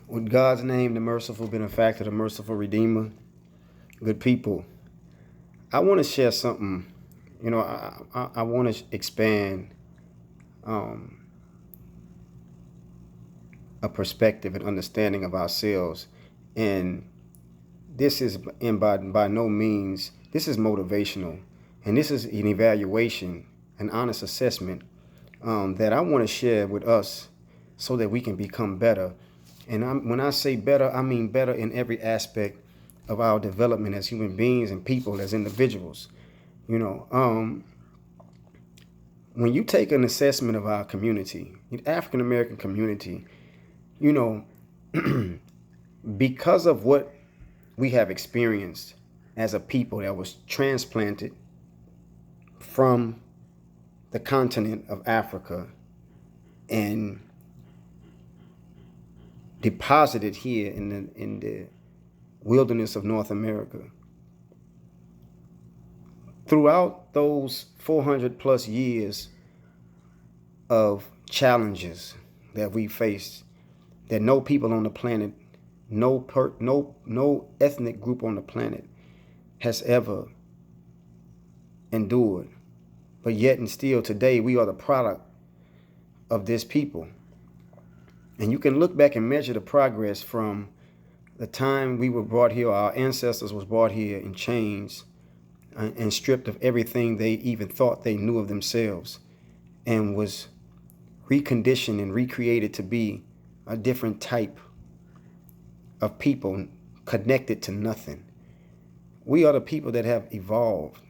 With God's name, the merciful benefactor, the merciful redeemer, good people, I want to share something. I want to expand um, a perspective and understanding of ourselves. And this is, and by no means, this is motivational. And this is an evaluation, an honest assessment that I want to share with us so that we can become better. And when I say better, I mean better in every aspect of our development as human beings and people, as individuals. You know, when you take an assessment of our community, the African American community, you know, because of what we have experienced as a people that was transplanted from the continent of Africa and deposited here in the wilderness of North America. Throughout those 400 plus years of challenges that we faced, that no people on the planet, no ethnic group on the planet has ever endured. But yet and still today, we are the product of this people. And you can look back and measure the progress from the time we were brought here, our ancestors was brought here in chains and stripped of everything they even thought they knew of themselves, and was reconditioned and recreated to be a different type of people connected to nothing. We are the people that have evolved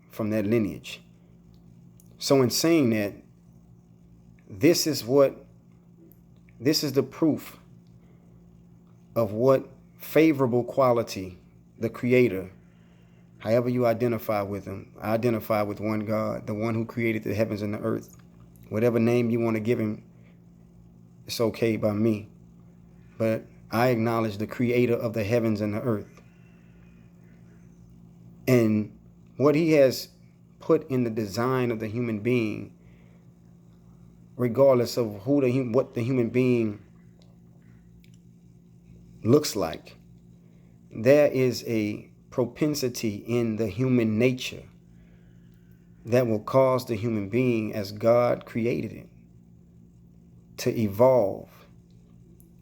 from that lineage. So in saying that, this is the proof of what favorable quality the Creator, however you identify with him, I identify with one God, the one who created the heavens and the earth. Whatever name you want to give him, it's okay by me. But I acknowledge the Creator of the heavens and the earth. And what he has put in the design of the human being, regardless of what the human being looks like, there is a propensity in the human nature that will cause the human being, as God created it, to evolve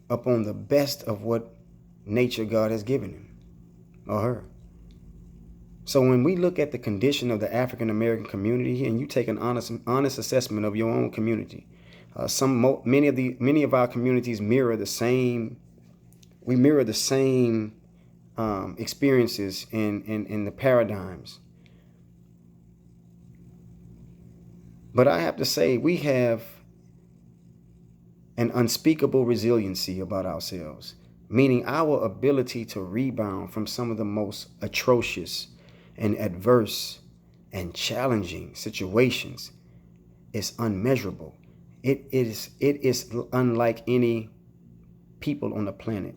upon the best of what nature God has given him or her. So when we look at the condition of the African American community, and you take an honest assessment of your own community, many of our communities mirror the same. We mirror the same experiences in the paradigms. But I have to say, we have an unspeakable resiliency about ourselves, meaning our ability to rebound from some of the most atrocious and adverse and challenging situations is unmeasurable. It is unlike any people on the planet.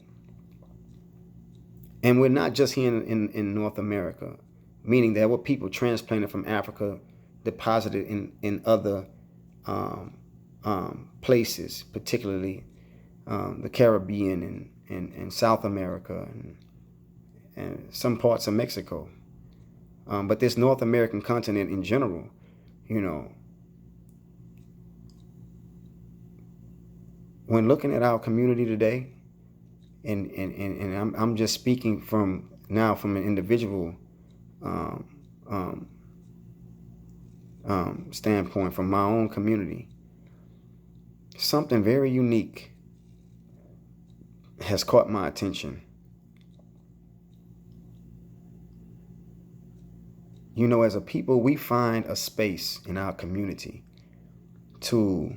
And we're not just here in North America, meaning there were people transplanted from Africa, deposited in other places, particularly the Caribbean and South America and some parts of Mexico. But this North American continent in general, when looking at our community today, and I'm just speaking from an individual standpoint, from my own community, something very unique has caught my attention. As a people, we find a space in our community to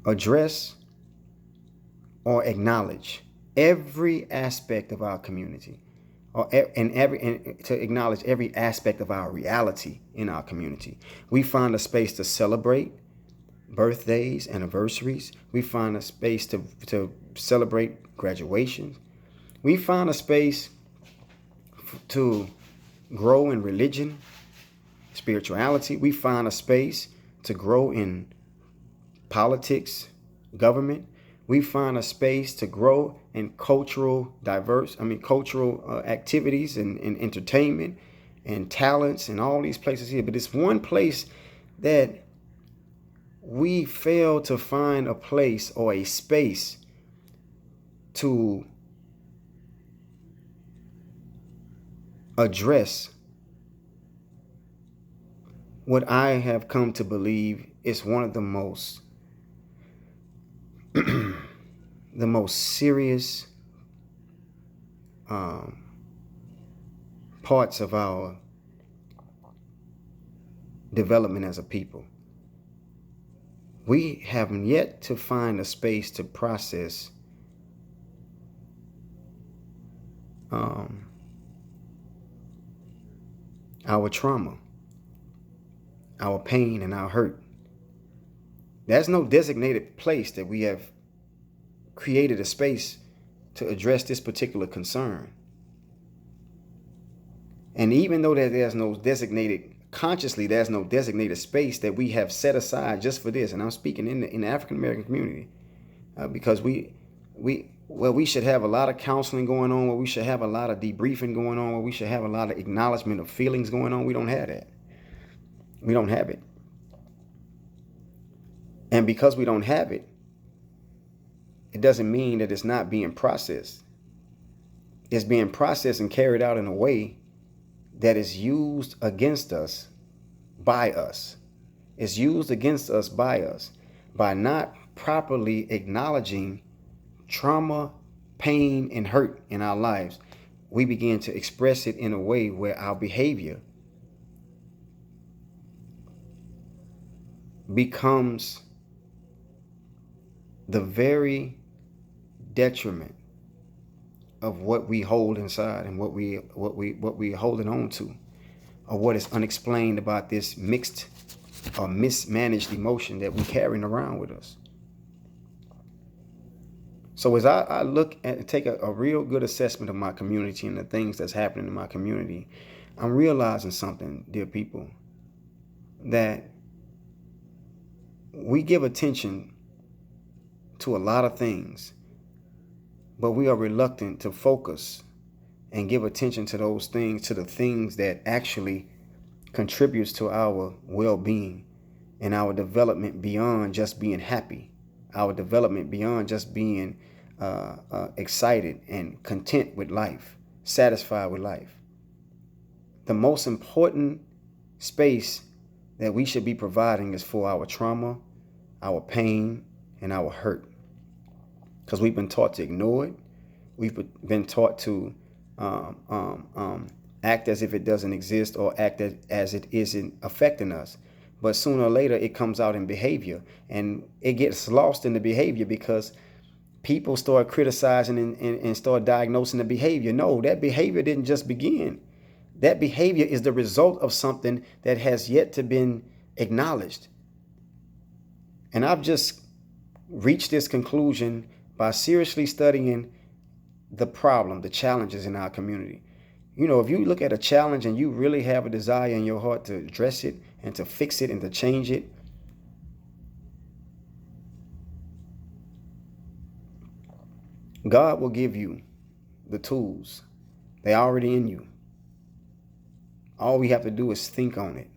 address or acknowledge every aspect of our community, and to acknowledge every aspect of our reality in our community. We find a space to celebrate birthdays, anniversaries. We find a space to celebrate graduations. We find a space to grow in religion, spirituality. We find a space to grow in politics, government. We find a space to grow in cultural activities and entertainment and talents and all these places here. But it's one place that we fail to find a place or a space to address what I have come to believe is one of the most the most serious parts of our development as a people. We have yet to find a space to process our trauma, our pain, and our hurt. There's no designated place that we have created a space to address this particular concern. And even though there's no designated, consciously, there's no designated space that we have set aside just for this. And I'm speaking in the African American community, because we should have a lot of counseling going on, where we should have a lot of debriefing going on, where we should have a lot of acknowledgement of feelings going on. We don't have that. We don't have it. And because we don't have it, it doesn't mean that it's not being processed. It's being processed and carried out in a way that is used against us by us. It's used against us by us by not properly acknowledging trauma, pain, and hurt in our lives. We begin to express it in a way where our behavior becomes the very detriment of what we hold inside and what we holding on to, or what is unexplained about this mixed or mismanaged emotion that we're carrying around with us. So as I look and take a real good assessment of my community and the things that's happening in my community, I'm realizing something, dear people, that we give attention to a lot of things, but we are reluctant to focus and give attention to those things, to the things that actually contributes to our well-being and our development beyond just being happy, our development beyond just being excited and content with life, satisfied with life. The most important space that we should be providing is for our trauma, our pain, and our hurt. Because we've been taught to ignore it. We've been taught to act as if it doesn't exist, or act as it isn't affecting us. But sooner or later, it comes out in behavior, and it gets lost in the behavior because people start criticizing and start diagnosing the behavior. No, that behavior didn't just begin. That behavior is the result of something that has yet to been acknowledged. And I've just reached this conclusion by seriously studying the problem, the challenges in our community. You know, if you look at a challenge and you really have a desire in your heart to address it and to fix it and to change it, God will give you the tools. They're already in you. All we have to do is think on it.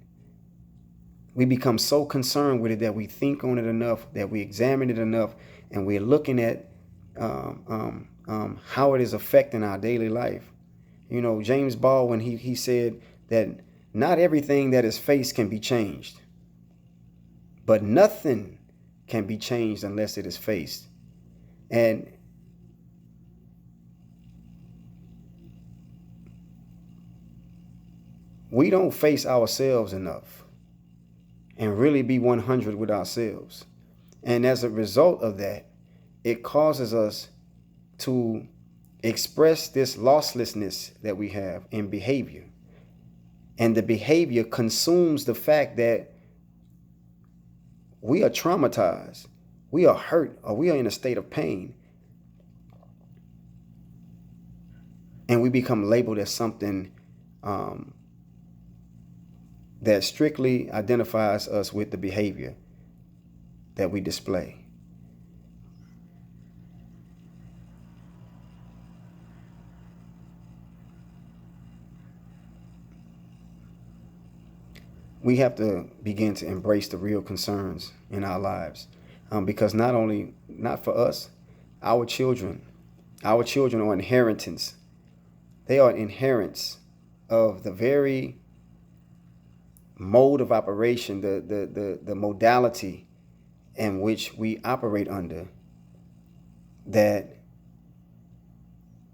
We become so concerned with it that we think on it enough, that we examine it enough, and we're looking at how it is affecting our daily life. You know, James Baldwin, he said that not everything that is faced can be changed, but nothing can be changed unless it is faced. And we don't face ourselves enough and really be 100 with ourselves. And as a result of that, it causes us to express this losslessness that we have in behavior. And the behavior consumes the fact that we are traumatized, we are hurt, or we are in a state of pain. And we become labeled as something that strictly identifies us with the behavior. that we display. We have to begin to embrace the real concerns in our lives, because not for us, our children are inheritance. They are inheritance of the very mode of operation, the modality in which we operate under, that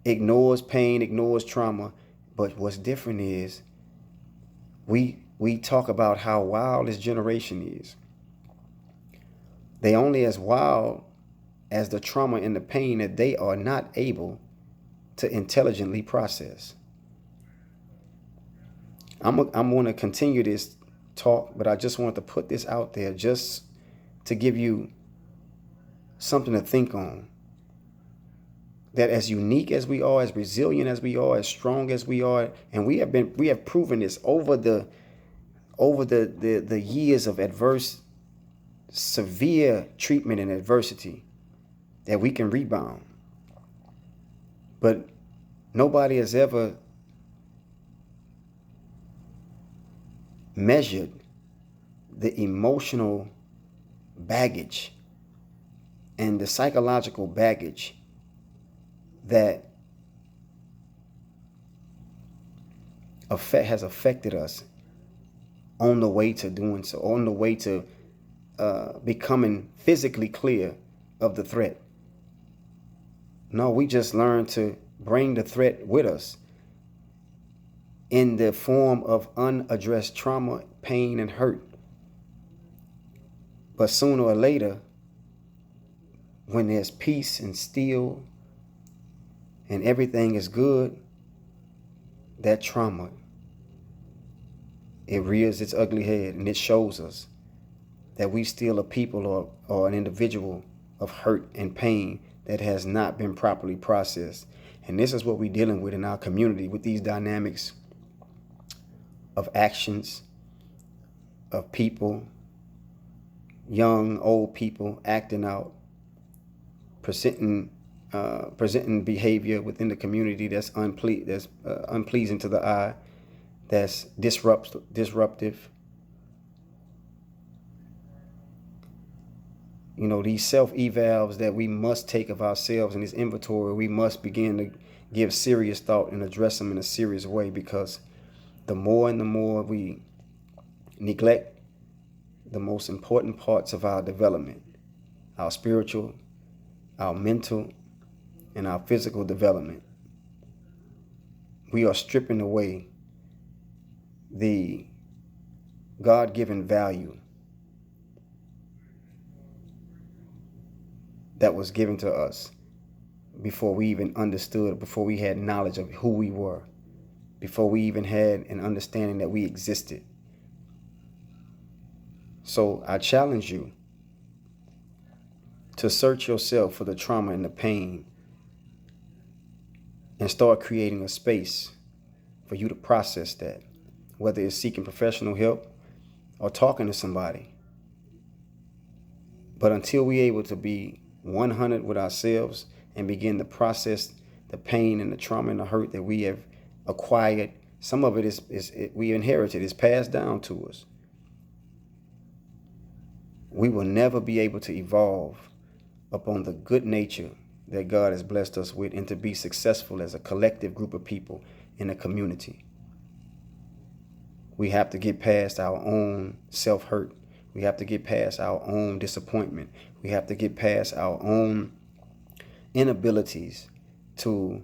ignores pain, ignores trauma. But what's different is we talk about how wild this generation is. They only as wild as the trauma and the pain that they are not able to intelligently process. I'm going to continue this talk, but I just want to put this out there just to give you something to think on. That as unique as we are, as resilient as we are, as strong as we are, and we have proven this over the years of severe treatment and adversity, that we can rebound. But nobody has ever measured the emotional baggage and the psychological baggage that has affected us on the way to doing so, on the way to becoming physically clear of the threat. No, we just learned to bring the threat with us in the form of unaddressed trauma, pain, and hurt. But sooner or later, when there's peace and still and everything is good, that trauma, it rears its ugly head, and it shows us that we still a people or an individual of hurt and pain that has not been properly processed. And this is what we're dealing with in our community, with these dynamics of actions, of people, young, old people acting out, presenting behavior within the community that's unpleasing to the eye, that's disruptive. You know, these self-evals that we must take of ourselves in this inventory, we must begin to give serious thought and address them in a serious way, because the more and the more we neglect the most important parts of our development, our spiritual, our mental, and our physical development, we are stripping away the God-given value that was given to us before we even understood, before we had knowledge of who we were, before we even had an understanding that we existed. So I challenge you to search yourself for the trauma and the pain and start creating a space for you to process that, whether it's seeking professional help or talking to somebody. But until we're able to be 100 with ourselves and begin to process the pain and the trauma and the hurt that we have acquired, some of it is we inherited, it's passed down to us, we will never be able to evolve upon the good nature that God has blessed us with, and to be successful as a collective group of people in a community. We have to get past our own self-hurt. We have to get past our own disappointment. We have to get past our own inabilities to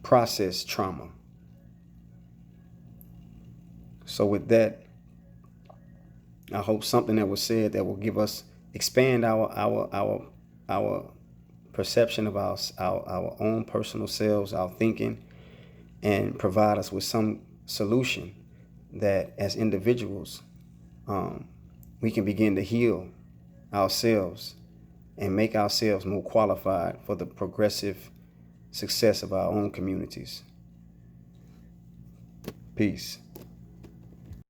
process trauma. So with that, I hope something that was said that will expand our perception of our own personal selves, our thinking, and provide us with some solution that as individuals, we can begin to heal ourselves and make ourselves more qualified for the progressive success of our own communities. Peace.